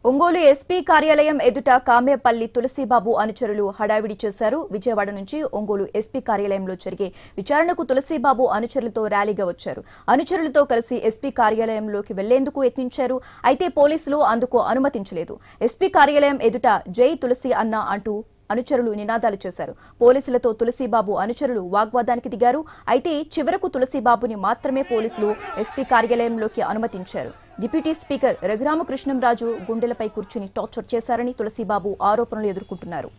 Ongole SP కార్యాలయం ఎదుట కామేపల్లి తులసిబాబు అనుచరులు హడావిడి చేశారు. విజయవాడ నుంచి ఒంగోలు ఎస్పీ కార్యాలయంలో జరిగే విచారణకు తులసిబాబు అనుచరులతో ర్యాలీగా వచ్చారు. అనుచరులతో కలిసి ఎస్పీ కార్యాలయంలోకి వెళ్లేందుకు యత్నించారు. అయితే పోలీసులు అందుకు అనుమతించలేదు. ఎస్పీ కార్యాలయం ఎదుట జై తులసి అన్న అంటూ అనుచరులు నినాదాలు చేశారు. పోలీసులతో తులసిబాబు అనుచరులు వాగ్వాదానికి దిగారు. అయితే చివరకు తులసిబాబుని మాత్రమే పోలీసులు ఎస్పీ కార్యాలయంలోకి అనుమతించారు. డిప్యూటీ స్పీకర్ రఘురామకృష్ణంరాజు గుండెలపై కూర్చుని టార్చర్ చేశారని తులసిబాబు ఆరోపణలు ఎదుర్కొంటున్నారు.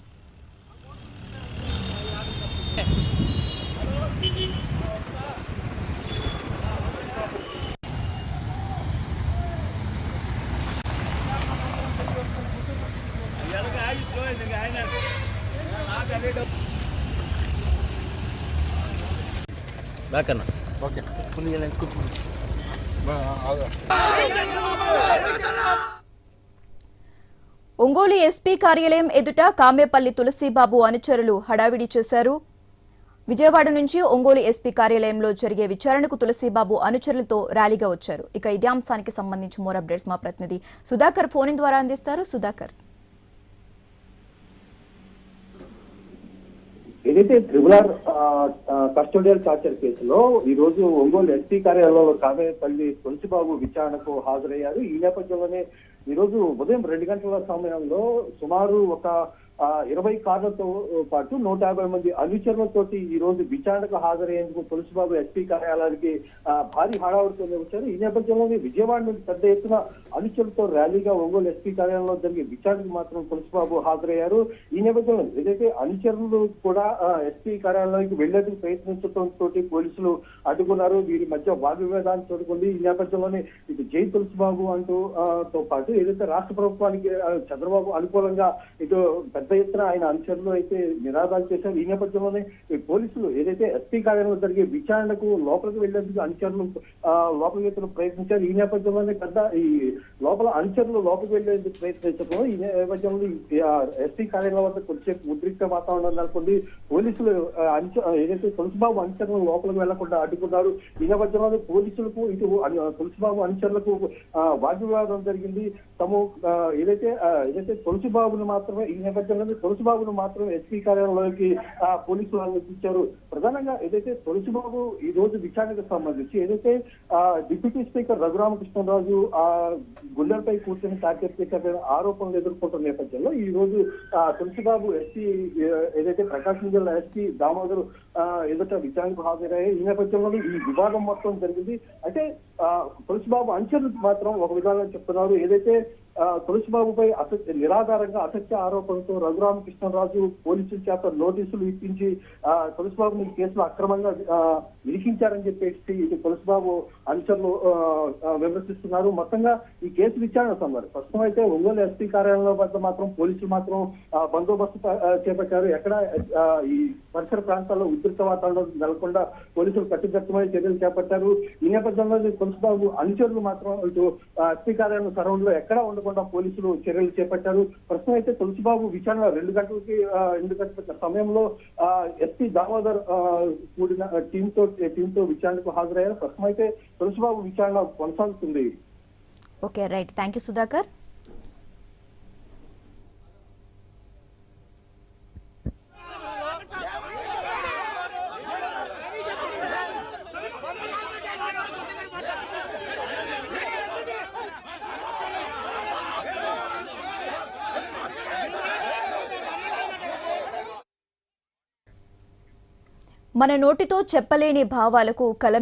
ఒంగోలు ఎస్పీ కార్యాలయం ఎదుట కామేపల్లి తులసిబాబు అనుచరులు హడావిడి చేశారు. విజయవాడ నుంచి ఒంగోలు ఎస్పీ కార్యాలయంలో జరిగే విచారణకు తులసిబాబు అనుచరులతో ర్యాలీగా వచ్చారు. ఇక ఇదే అంశానికి సంబంధించి మోర్ అప్డేట్స్ మా ప్రతినిధి సుధాకర్ ఫోన్ ద్వారా అందిస్తారు. సుధాకర్, ఏదైతే ట్రిబ్యునల్ కస్టోడియల్ టార్చర్ కేసులో ఈ రోజు ఒంగోలు ఎస్పీ కార్యాలయంలో కామేపల్లి తులసిబాబు విచారణకు హాజరయ్యారు. ఈ నేపథ్యంలోనే ఈ రోజు ఉదయం 2 గంటల సమయంలో సుమారు ఒక 20 కార్లతో పాటు 150 మంది అనుచరులతోటి ఈ రోజు విచారణకు హాజరయ్యేందుకు తులసిబాబు ఎస్పీ కార్యాలయానికి భారీ హడావుడితో వచ్చారు. ఈ నేపథ్యంలోనే విజయవాడ నుండి పెద్ద ఎత్తున అనుచరులతో ర్యాలీగా ఒంగోలు ఎస్పీ కార్యాలయంలో జరిగే విచారణకు మాత్రం తులసిబాబు హాజరయ్యారు. ఈ నేపథ్యంలో ఏదైతే అనుచరులు కూడా ఎస్పీ కార్యాలయానికి వెళ్లేందుకు ప్రయత్నించడంతో పోలీసులు అడ్డుకున్నారు. వీరి మధ్య వాగ్వివాదాన్ని తోడుకుంది. ఈ నేపథ్యంలోనే ఇటు జై తులసిబాబు అంటూ తో పాటు ఏదైతే రాష్ట్ర ప్రభుత్వానికి చంద్రబాబు అనుకూలంగా ఇటు పెద్ద ఎత్తున ఆయన అనుచరులు అయితే నినాదాలు చేశారు. ఈ నేపథ్యంలోనే పోలీసులు ఏదైతే ఎస్పీ కార్యాలయంలో జరిగే విచారణకు లోపలికి వెళ్లేందుకు అనుచరులు లోపలికి ప్రయత్నించారు. ఈ నేపథ్యంలోనే ఈ లోపల అనుచరులు లోపలికి వెళ్లేందుకు ప్రయత్నించడం ఈ నేపథ్యంలో ఎస్పీ కార్యాలయం వద్ద కొద్దిసేపు ఉద్రిక్త వాతావరణం నెలకొంది. పోలీసులు ఏదైతే తులసిబాబు అనుచరులు లోపలికి వెళ్లకుండా అడ్డుకున్నారు. ఈ నేపథ్యంలో పోలీసులకు ఇటు తులసిబాబు అనుచరులకు వాగ్వివాదం జరిగింది. ఏదైతే తులసిబాబును మాత్రమే ఈ నేపథ్యంలో తులసిబాబును మాత్రమే ఎస్పీ కార్యాలయంలోకి పోలీసులు అనుమతించారు. ప్రధానంగా ఏదైతే తులసిబాబు ఈ రోజు విచారణకు సంబంధించి ఏదైతే డిప్యూటీ స్పీకర్ రఘురామకృష్ణరాజు గుండెలపై కూర్చొని టార్గెట్ చేశారనే ఆరోపణలు ఎదుర్కొంటున్న నేపథ్యంలో ఈ రోజు తులసిబాబు ఎస్పీ ఏదైతే ప్రకాశం జిల్లా ఎస్పీ దామోదర్ ఎదుట విచారణకు హాజరయ్యాయి. ఈ నేపథ్యంలో ఈ వివాదం మొత్తం జరిగింది. అయితే తులసిబాబు అనుచరులు మాత్రం ఒక విధానం చెప్తున్నారు. ఏదైతే తులసిబాబుపై నిరాధారంగా అసత్య ఆరోపణలతో రఘురామకృష్ణరాజు పోలీసుల చేత నోటీసులు ఇప్పించి తులసిబాబుని కేసులో అక్రమంగా విధించారని చెప్పేసి ఇటు తులసిబాబు అనుచరులు విమర్శిస్తున్నారు. మొత్తంగా ఈ కేసు విచారణ సందర్భంగా ప్రస్తుతం అయితే ఒంగోలు ఎస్పీ కార్యాలయంలో వద్ద మాత్రం పోలీసులు మాత్రం బందోబస్తు చేపట్టారు. ఎక్కడ ఈ పరిసర ప్రాంతాల్లో ఉద్రిక్త వాతావరణం నెలకొండా పోలీసులు కట్టుదిట్టమైన చర్యలు చేపట్టారు. ఈ నేపథ్యంలో తులసిబాబు అనుచరులు మాత్రం ఇటు ఎస్పీ కార్యాలయం సరౌండ్ లో ఎక్కడా ఉండకుండా పోలీసులు చర్యలు చేపట్టారు. ప్రస్తుతం అయితే తులసిబాబు విచారణ 2 గంటల సమయంలో ఎస్పీ దామోదర్ కూడిన టీంతో విచారణకు హాజరయ్యారు. ప్రస్తుతం అయితే తులసిబాబు విచారణ కొనసాగుతుంది. Okay, right. Thank you Sudhakar. మన నోటితో చెప్పలేని భావాలకు కలం